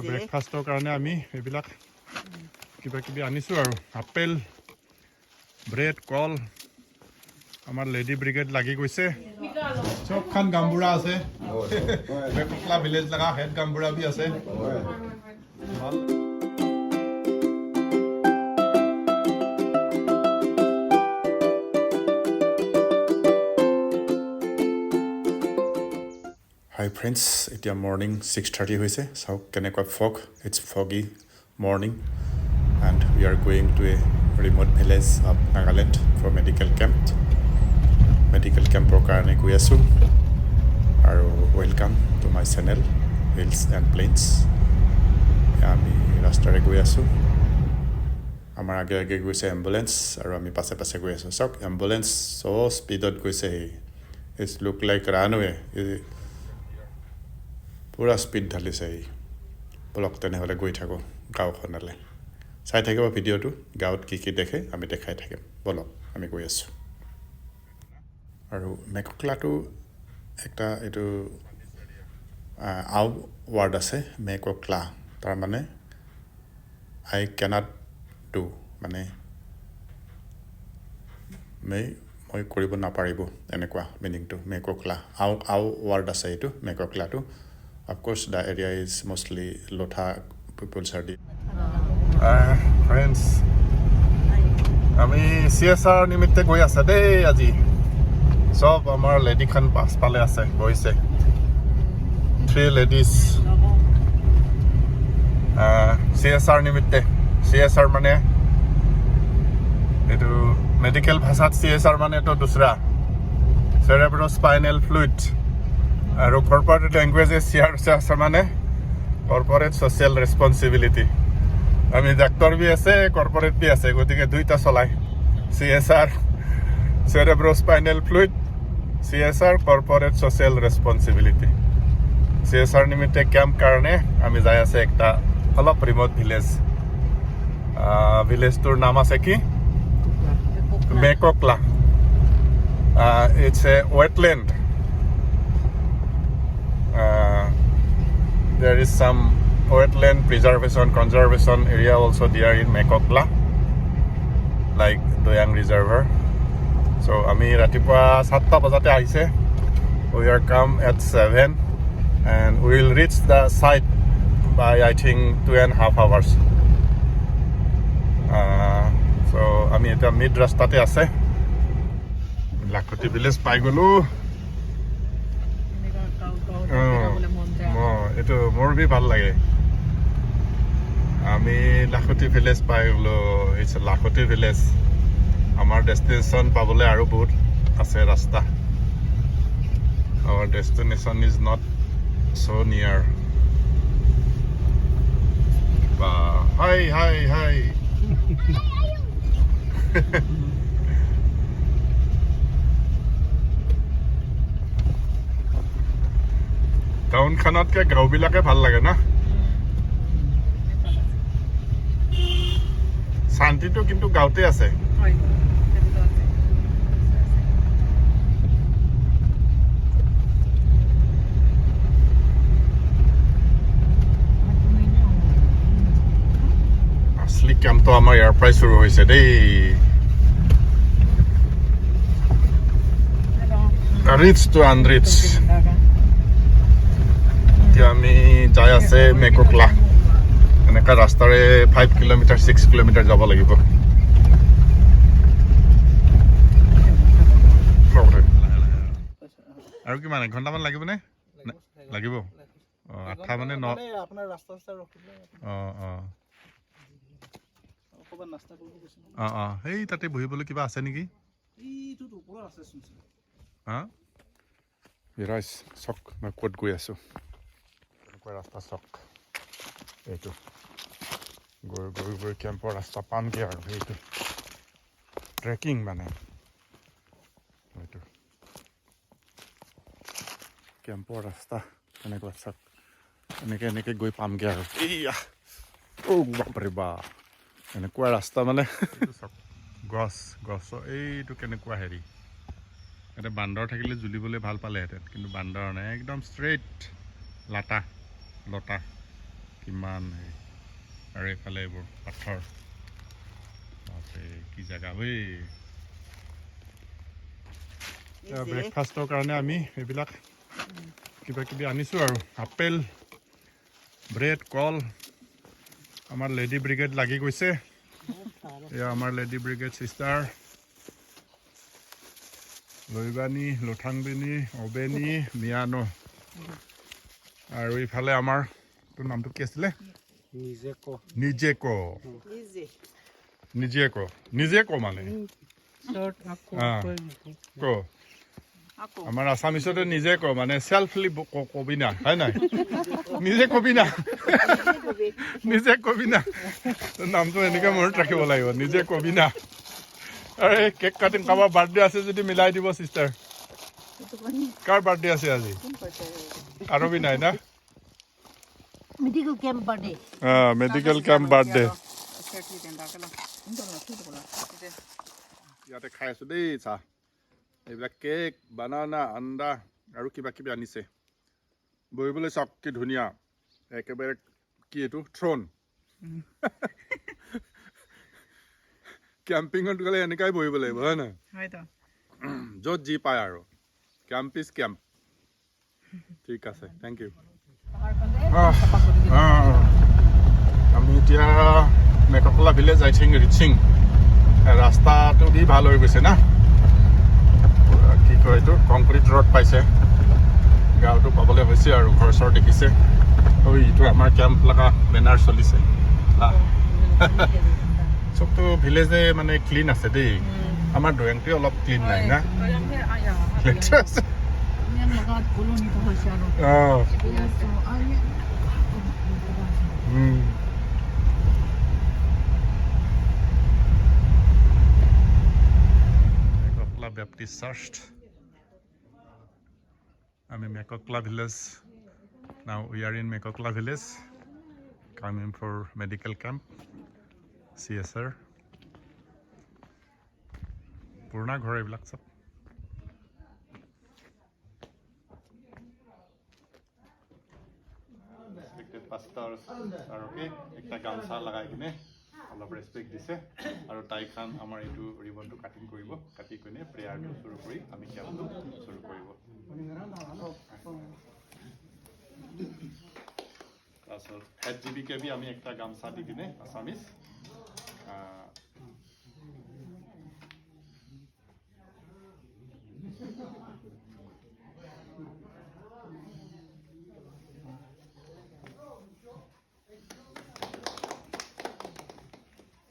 ব্ৰেকফাষ্টৰ কাৰণে আমি এইবিলাক কিবা কিবি আনিছোঁ আৰু আপেল ব্ৰেড কল আমাৰ লেডি ব্ৰিগেড লাগি গৈছে চবখান গাম্বুৰা আছে বেকলা ভিলেজ লগা হেড গাম্বুৰা বি আছে Hi friends, it's morning 6:30 hoise. So kenekwa fog. It's foggy morning, and we are going to a remote village of Nagaland for medical camp. Medical camp karone goi asu. Aru welcome to my channel Hills and Plains. Ami rastare goi asu. Amar age goise ambulance aru ami passe goi asu. So ambulance so speedot goise. It look like runaway. পুৰা speed ঢালিছে এই block তেনেহ'লে গৈ থাকোঁ গাঁওখনলৈ চাই থাকিব ভিডিঅ'টো গাঁৱত কি কি দেখে আমি দেখাই থাকিম বলক আমি গৈ আছোঁ আৰু মেককলাটো একটা এইটো আউ ৱাৰ্ড আছে মেককলা তাৰমানে আই কেনট ডু মানে মই কৰিব নাপাৰিব এনেকুৱা মিনিংটো মেককলা আউ ৱাৰ্ড আছে এইটো মেককলাটো Of course, the area is mostly Lotha people's are friends. আমি CSR নিমিত্তে গৈ আছে দেই আজি সব আমাৰ লেডি খান পাছফালে আছে গৈছে 3 ladies CSR নিমিত্তে CSR মানে এইটো মেডিকেল ভাষাত CSR মানে তো দুসৰা cerebrospinal fluid আৰু কৰ্পোৰেট ল্যাঙ্গুৱেজে CSR মানে কৰ্পোৰেট সোশ্যাল ৰেসপন্সিবিলিটি আমি ডাক্তৰ বি আছে কৰ্পোৰেট বি আছে গতিকে দুইটা চলাই CSR cerebrospinal fluid CSR corporate social responsibility CSR নিমিত্তে ক্যাম্প কাৰণে আমি যাই আছে একটা অলপ ৰিমোট ভিলেজটোৰ নাম আছে কি মেককলা it's a wetland there is some wetland preservation conservation area also there in Mekokla like Doyang Reservoir so ami ratipua 7ta bajate aise we are come at 7 and we will reach the site by I think 2.5 hours so ami eta mid rastate ase Lakoti village pai golu এইটো মোৰ B ভাল লাগে আমি লাখতি village পাই গলো it's লাখতি village আমাৰ destination পাবলৈ আৰু বহুত আছে ৰাস্তা our destination is not so near hi town খানতকে গাঁওবিলাকে ভাল লাগে না শান্তিটো কিন্তু গাঁৱতে আছে আসলি কামটো আমাৰ ইয়াৰ পৰাই শুৰু হৈছে দেই ৰিচ টু আনৰিচ আমি যাই আছে মেককলা এনেকা ৰাস্তাৰে 5 কিলোমিটাৰ 6 কিলোমিটাৰ যাব লাগিব আৰু কিমান ঘণ্টামান লাগিব নে লাগিব আঠা মানে আপোনাৰ ৰাস্তা ৰখিলে সেই তাতে বহিবলৈ কিবা আছে নেকি বিৰাজ চক মই ক'ত গৈ আছো ৰাস্তা চক এইটো গৈ কেম্পৰ ৰাস্তা পামগৈ আৰু এইটো ট্ৰেকিং মানে এইটো কেম্পৰ ৰাস্তা এনেকুৱা চক এনেকৈ গৈ পামগৈ আৰু এইয়া বাপৰে বা এনেকুৱা ৰাস্তা মানে গছ এইটো কেনেকুৱা হেৰি এটা বান্দৰ থাকিলে জুলিবলৈ ভাল পালেহেঁতেন কিন্তু বান্দৰ নাই একদম ষ্ট্ৰেইট লতা কিমান আৰু এইফালে এইবোৰ পাথৰ বাপৰে কি জেগা ঐ ব্ৰেকফাষ্টৰ কাৰণে আমি এইবিলাক কিবা কিবি আনিছোঁ আৰু আপেল ব্ৰেড কল আমাৰ লেডি ব্ৰিগেড লাগি গৈছে এয়া আমাৰ লেডি ব্ৰিগেড চিষ্টাৰ লৈবানী লোথাংবিনী অবেনী মিয়ানো আৰু এইফালে আমাৰ তোৰ নামটো কি আছিলে নিজে ক মানে ক আমাৰ আছামিছতে নিজে ক মানে চেল্ফলি কবি না হয় নাই নিজে কবি না তোৰ নামটো এনেকৈ মনত ৰাখিব লাগিব নিজে কবি না আৰে কেক কাটিম কাৰোবাৰ বাৰ্থডে আছে যদি মিলাই দিব চিষ্টাৰ কাৰ বাৰ্থডে আছে আজি আৰবি নাই না মেডিকেল কেম্প বাৰ্থডে ইয়াতে খাই আছো দেই চাহ এইবিলাক কেক বানানা আন্দা আৰু কিবা কিবি আনিছে বহিবলৈ চাওক কি ধুনীয়া একেবাৰে কি এইটো থ্ৰন কেম্পিঙত গ'লে এনেকাই বহিব লাগিব হয় নাই য'ত যি পায় আৰু কেম্প ইজ কেম্প ঠিক আছে থেংক ইউ আমি এতিয়া মেককলা ভিলেজ আই থিংক ৰিচিং ৰাস্তাটো দি ভাল হৈ গৈছে না কি কয় এইটো কংক্ৰিট ৰড পাইছে গাঁৱটো পাবলৈ হৈছে আৰু ঘৰ চৰ দেখিছে ঐ এইটো আমাৰ কেম্প লগা বেনাৰ চলিছে চবটো ভিলেজে মানে ক্লিন আছে দেই আমাৰ দৈয়াংটোৱে অলপ ক্লিন নাই না মেককলা বেপ্টিষ্ট চাৰ্চ আমি মেককলা village now we are in Mekokla village coming for medical camp CSR পুৰণা ঘৰ এইবিলাক চব ৰেসপেক্টেড পাষ্টাৰ্ছ আৰু একটা গামছা লগাই কিনে অলপ ৰেসপেক্ট দিছে আৰু তাইখান আমাৰ এইটো ৰিবনটো কাটিং কৰিব কাটি কিনে প্ৰেয়াৰটো শুৰু কৰি আমি কেম্পটো শুৰু কৰিব তাৰপিছত হেড জিবিকে বি আমি একটা গামছা দি কিনে Assamese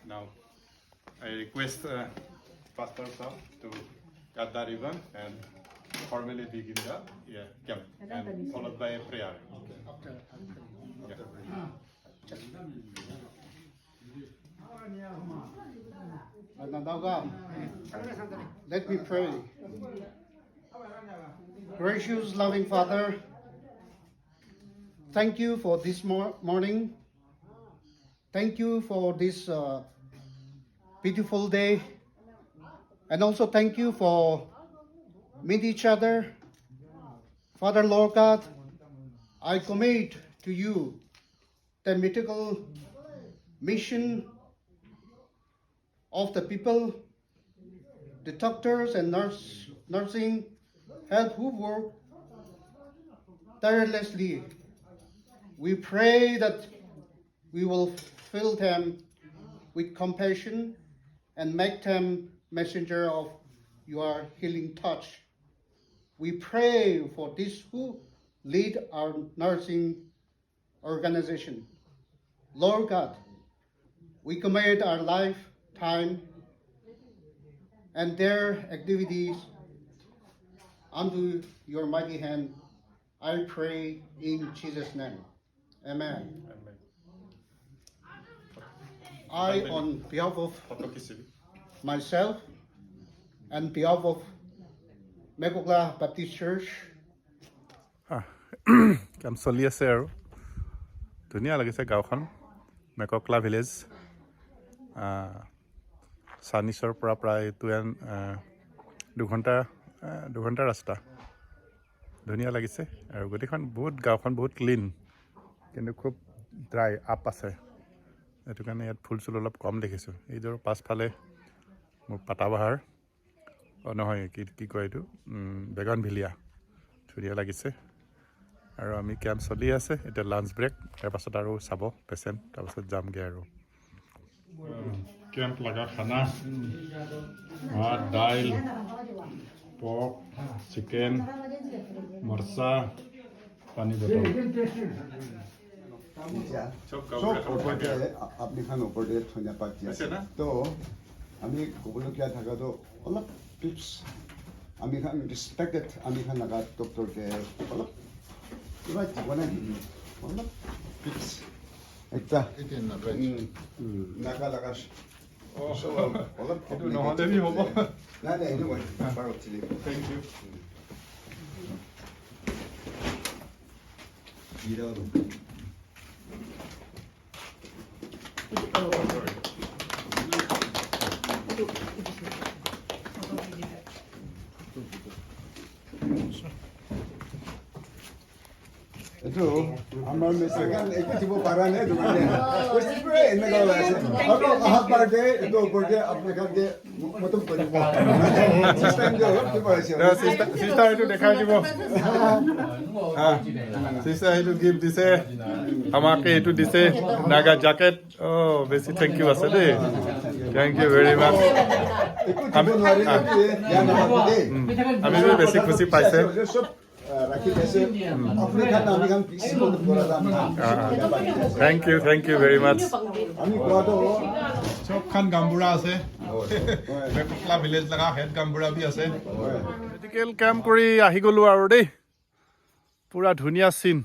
Now, I request Pastor Sam to cut the ribbon and formally begin the camp, and followed by a prayer. Let me pray. Gracious, loving Father, thank you for this morning. Thank you for this beautiful day. And also thank you for meet each other. Father, Lord God, I commit to you the medical mission of the people, the doctors and nursing help who work tirelessly. We pray that we will fill them with compassion and make them messenger of your healing touch. We pray for these who lead our nursing organization. Lord God, we commit our lifetime and their activities unto your mighty hand. I pray in Jesus' name. Amen. I, on behalf of myself and behalf of Mekokla Baptist Church, কাম চলি আছে আৰু ধুনীয়া লাগিছে গাঁওখন মেককলা village চানিছৰ পৰা প্ৰায় দুঘণ্টা ৰাস্তা ধুনীয়া লাগিছে আৰু গোটেইখন গাঁওখন বহুত ক্লিন কিন্তু খুব ড্ৰাই আপ আছে সেইটো কাৰণে ইয়াত ফুল চুল অলপ কম দেখিছোঁ এইযোৰ পাছফালে মোৰ পাতাবাহাৰ নহয় কি কয় এইটো বেগন ভিলিয়া ধুনীয়া লাগিছে আৰু আমি কেম্প চলি আছে এতিয়া লাঞ্চ ব্ৰেক তাৰপাছত আৰু চাব পেচেণ্ট তাৰপাছত যামগৈ আৰু কেম্প লগা খানা ভাত দাইল পৰ্ক চিকেন মৰচা পানী বটল চব ওপৰতে আপুনি খান ওপৰতে ধন্যবাদ দি আছে তো আমি ক'বলগীয়া থকাটো অলপ টিপছ আমি খান ৰেচপেক্টেড আমি খান লগা ডক্টৰকে অলপ কিবা দিব নাই অলপ টিপছ একটা নাকা লগা অলপ নহ'লে হ'ব নাই নাই এইটো মই বাৰু থেংক ইউ এইটো আমাৰ মেচিন এইটো দিব পৰা নাই দোকানে কৈছে এনেকুৱা আছে আৰু আহাত বাৰতে এইটো ওপৰতে আপোনালোকে মতম কৰিব সিস্টেম যে কি পাইছে সিস্টাৰ এইটো দেখাই দিব সিস্টাৰ এইটো গিফ্ট দিছে আমাকে এইটো দিছে নাগা জেকেট বেছি থেংক ইউ আছে দেই থেংক ইউ ভেৰি মাছ আমি বেছি খুচি পাইছে থেংক ইউ ভেৰি মাছ চবখান গাম্বুৰা আছে বেকুটলা ভিলেজ লগা হেড গাম্বুৰা বি আছে মেডিকেল কেম্প কৰি আহি গ'লোঁ আৰু দেই পুৰা ধুনীয়া চিন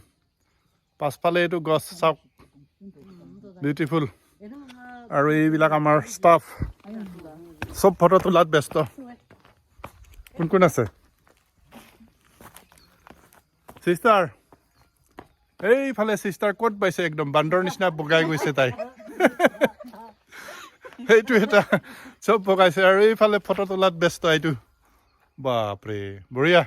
পাছফালে এইটো গছ চাওক বিউটিফুল আৰু এইবিলাক আমাৰ ষ্টাফ চব ফটো তোলাত ব্যস্ত কোন কোন আছে চিষ্টাৰ এইফালে চিষ্টাৰ ক'ত পাইছে একদম বান্দৰ নিচিনা বগাই গৈছে তাই সেইটো এটা চব বগাইছে আৰু এইফালে ফটো তোলাত ব্যস্ত এইটো বাপৰে বঢ়িয়া